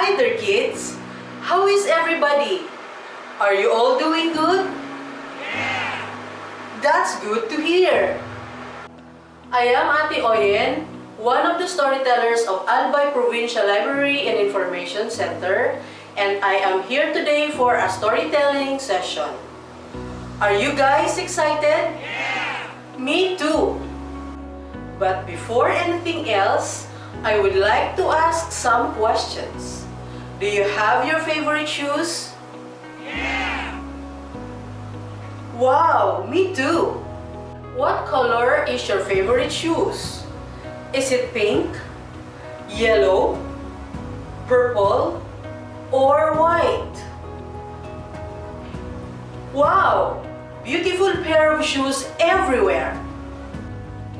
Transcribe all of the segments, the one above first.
Hi there, kids! How is everybody? Are you all doing good? Yeah! That's good to hear! I am Ate Oyen, one of the storytellers of Albay Provincial Library and Information Center, and I am here today for a storytelling session. Are you guys excited? Yeah! Me too! But before anything else, I would like to ask some questions. Do you have your favorite shoes? Yeah! Wow, me too! What color is your favorite shoes? Is it pink, yellow, purple, or white? Wow! Beautiful pair of shoes everywhere!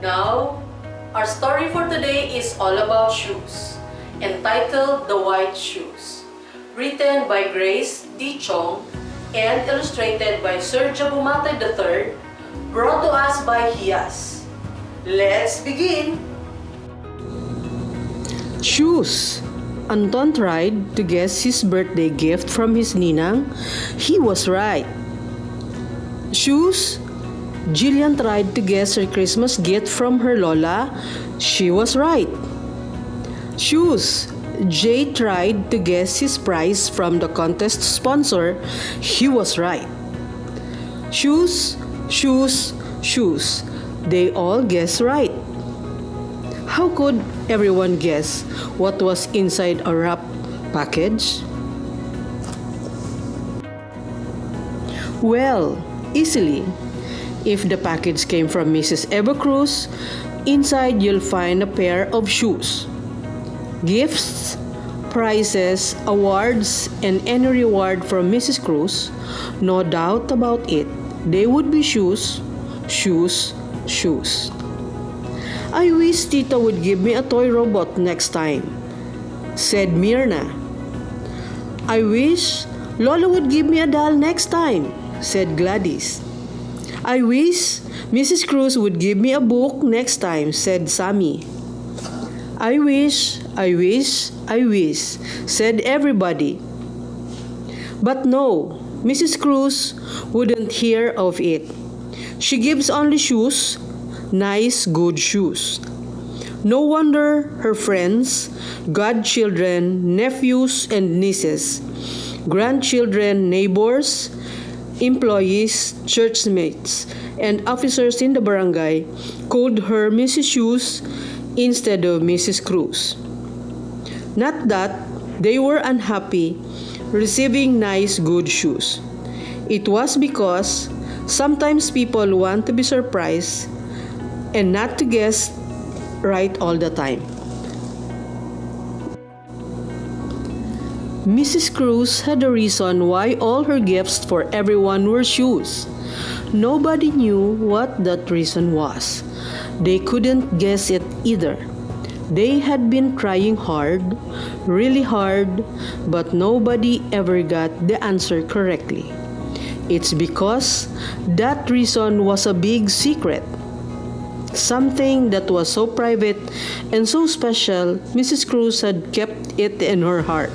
Now, our story for today is all about shoes, entitled The White Shoes, written by Grace D. Chong and illustrated by Sergio Bumatay III, brought to us by Hias. Let's begin! Shoes. Anton tried to guess his birthday gift from his ninang. He was right. Shoes. Jillian tried to guess her Christmas gift from her Lola. She was right. Shoes. Jay tried to guess his prize from the contest sponsor. He was right. Shoes, shoes, shoes. They all guessed right. How could everyone guess what was inside a wrapped package? Well, easily. If the package came from Mrs. Eva Cruz, inside you'll find a pair of shoes. Gifts, prizes, awards, and any reward from Mrs. Cruz, no doubt about it, they would be shoes, shoes, shoes. I wish Tita would give me a toy robot next time, said Myrna. I wish Lola would give me a doll next time, said Gladys. I wish Mrs. Cruz would give me a book next time, said Sammy. I wish, said everybody. But no, Mrs. Cruz wouldn't hear of it. She gives only shoes, nice, good shoes. No wonder her friends, godchildren, nephews and nieces, grandchildren, neighbors, employees, churchmates, and officers in the barangay called her Mrs. Shoes instead of Mrs. Cruz. Not that they were unhappy receiving nice, good shoes. It was because sometimes people want to be surprised and not to guess right all the time. Mrs. Cruz had a reason why all her gifts for everyone were shoes. Nobody knew what that reason was. They couldn't guess it either. They had been trying hard, really hard, but nobody ever got the answer correctly. It's because that reason was a big secret. Something that was so private and so special, Mrs. Cruz had kept it in her heart.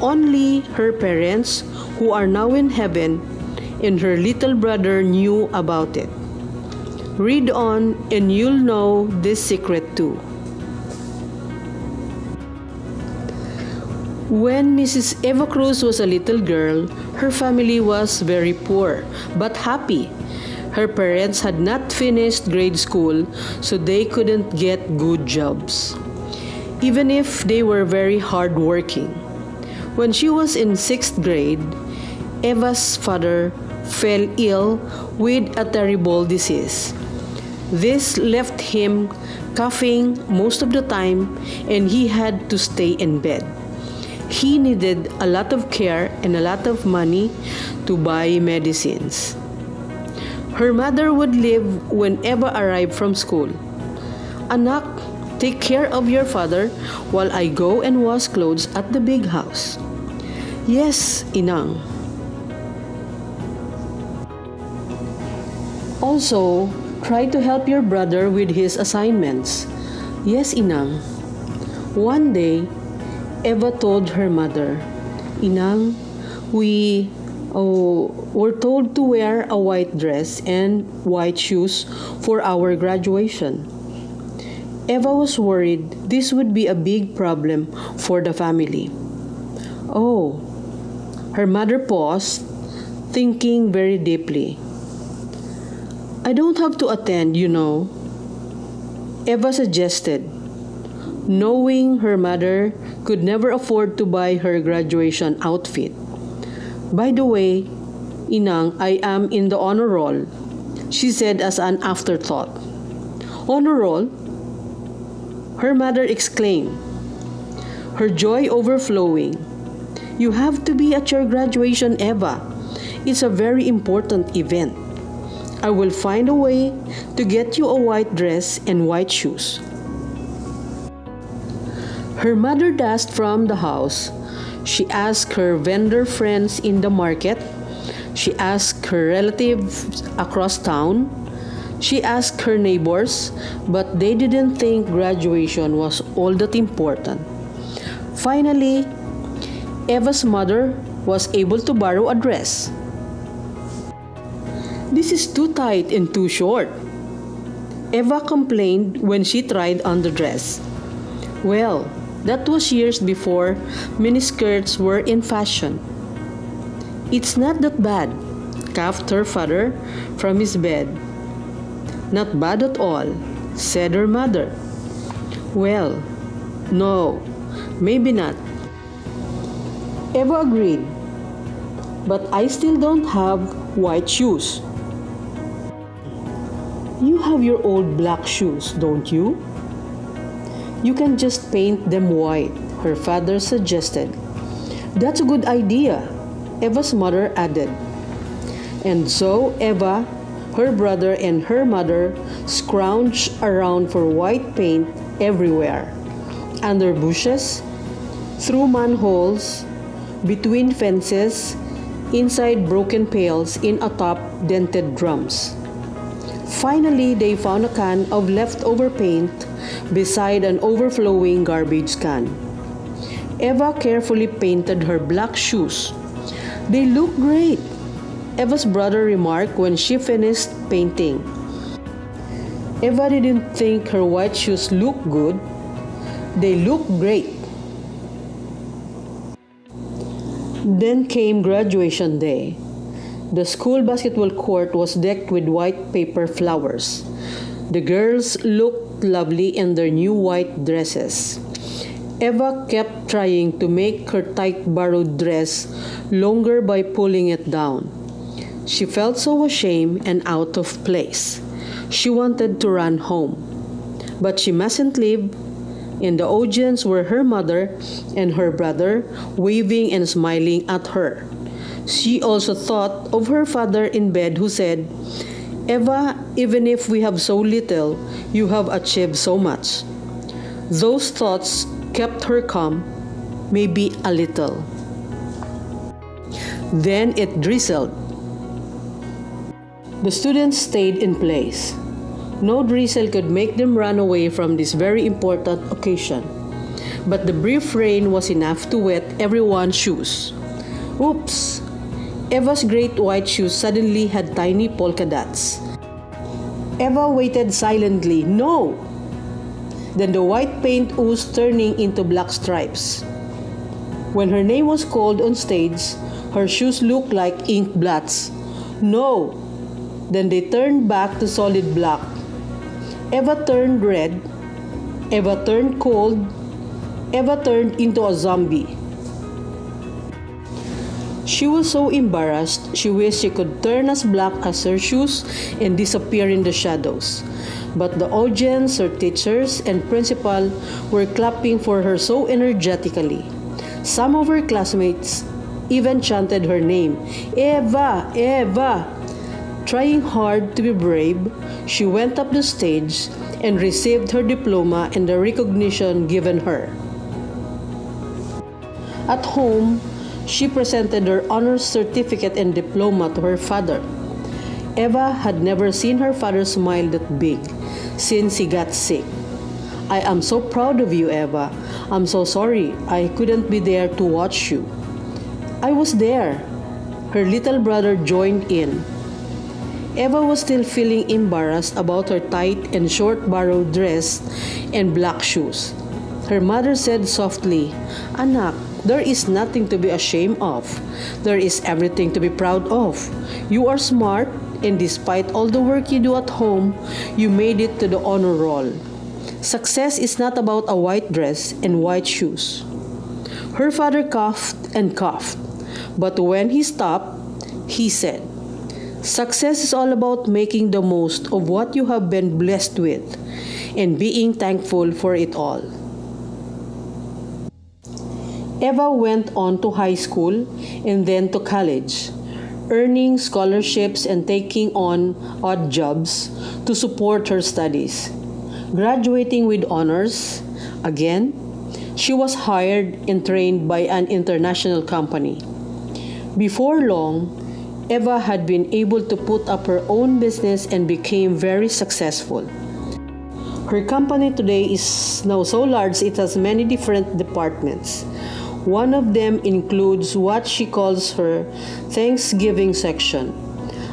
Only her parents, who are now in heaven, and her little brother knew about it. Read on and you'll know this secret too. When Mrs. Eva Cruz was a little girl, her family was very poor but happy. Her parents had not finished grade school, so they couldn't get good jobs, even if they were very hardworking. When she was in 6th grade, Eva's father fell ill with a terrible disease. This left him coughing most of the time and he had to stay in bed. He needed a lot of care and a lot of money to buy medicines. Her mother would leave when Eva arrived from school. Anak, take care of your father while I go and wash clothes at the big house. Yes, Inang. Also, try to help your brother with his assignments. Yes, Inang. One day, Eva told her mother, "Inang, we were told to wear a white dress and white shoes for our graduation." Eva was worried this would be a big problem for the family. Oh, her mother paused, thinking very deeply. "I don't have to attend, you know," Eva suggested, knowing her mother could never afford to buy her graduation outfit. "By the way, Inang, I am in the honor roll," she said as an afterthought. "Honor roll?" her mother exclaimed, her joy overflowing. "You have to be at your graduation, Eva. It's a very important event. I will find a way to get you a white dress and white shoes." Her mother dashed from the house. She asked her vendor friends in the market. She asked her relatives across town. She asked her neighbors, but they didn't think graduation was all that important. Finally, Eva's mother was able to borrow a dress. "This is too tight and too short," Eva complained when she tried on the dress. Well, that was years before miniskirts were in fashion. "It's not that bad," coughed her father from his bed. "Not bad at all," said her mother. "Well, no, maybe not," Eva agreed. "But I still don't have white shoes." "You have your old black shoes, don't you? You can just paint them white," her father suggested. "That's a good idea," Eva's mother added. And so Eva, her brother, and her mother scrounged around for white paint everywhere. Under bushes, through manholes, between fences, inside broken pails, in atop dented drums. Finally, they found a can of leftover paint beside an overflowing garbage can. Eva carefully painted her black shoes. "They look great," Eva's brother remarked when she finished painting. Eva didn't think her white shoes looked good. They looked great. Then came graduation day. The school basketball court was decked with white paper flowers. The girls looked lovely in their new white dresses. Eva kept trying to make her tight borrowed dress longer by pulling it down. She felt so ashamed and out of place. She wanted to run home. But she mustn't leave. In the audience were her mother and her brother, waving and smiling at her. She also thought of her father in bed, who said, "Eva, even if we have so little, you have achieved so much." Those thoughts kept her calm, maybe a little. Then it drizzled. The students stayed in place. No drizzle could make them run away from this very important occasion. But the brief rain was enough to wet everyone's shoes. Oops! Eva's great white shoes suddenly had tiny polka dots. Eva waited silently. No! Then the white paint oozed, turning into black stripes. When her name was called on stage, her shoes looked like ink blots. No! Then they turned back to solid black. Eva turned red. Eva turned cold. Eva turned into a zombie. She was so embarrassed, she wished she could turn as black as her shoes and disappear in the shadows. But the audience, her teachers, and principal were clapping for her so energetically. Some of her classmates even chanted her name, "Eva! Eva!" Trying hard to be brave, she went up the stage and received her diploma and the recognition given her. At home, she presented her honors certificate and diploma to her father. Eva had never seen her father smile that big since he got sick. I am so proud of you, Eva. I'm so sorry I couldn't be there to watch you. I was there. Her little brother joined in. Eva was still feeling embarrassed about her tight and short borrowed dress and black shoes. Her mother said softly, "Anak, there is nothing to be ashamed of. There is everything to be proud of. You are smart, and despite all the work you do at home, you made it to the honor roll. Success is not about a white dress and white shoes." Her father coughed and coughed, but when he stopped, he said, "Success is all about making the most of what you have been blessed with and being thankful for it all." Eva went on to high school and then to college, earning scholarships and taking on odd jobs to support her studies. Graduating with honors, again, she was hired and trained by an international company. Before long, Eva had been able to put up her own business and became very successful. Her company today is now so large it has many different departments. One of them includes what she calls her Thanksgiving section,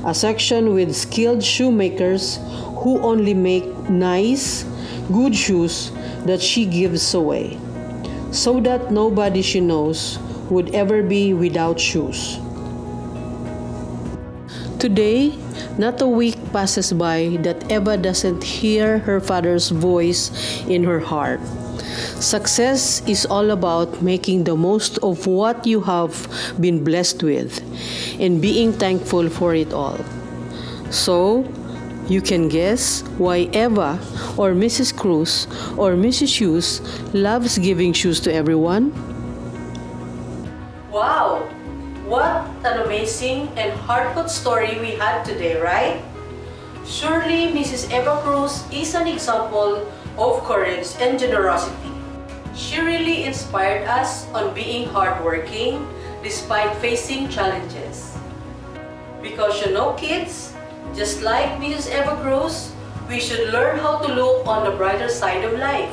a section with skilled shoemakers who only make nice, good shoes that she gives away, so that nobody she knows would ever be without shoes. Today, not a week passes by that Eva doesn't hear her father's voice in her heart. Success is all about making the most of what you have been blessed with and being thankful for it all. So, you can guess why Eva or Mrs. Cruz or Mrs. Shoes loves giving shoes to everyone? Wow! What an amazing and heartfelt story we had today, right? Surely Mrs. Eva Cruz is an example of courage and generosity. She really inspired us on being hardworking despite facing challenges. Because you know, kids, just like Mrs. Eva Cruz, we should learn how to look on the brighter side of life.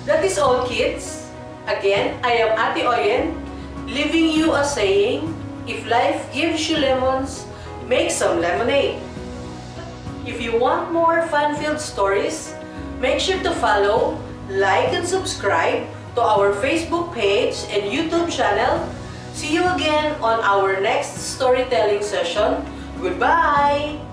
That is all, kids. Again, I am Ate Oyen, leaving you a saying, if life gives you lemons, make some lemonade. If you want more fun-filled stories, make sure to follow, like, and subscribe to our Facebook page and YouTube channel. See you again on our next storytelling session. Goodbye!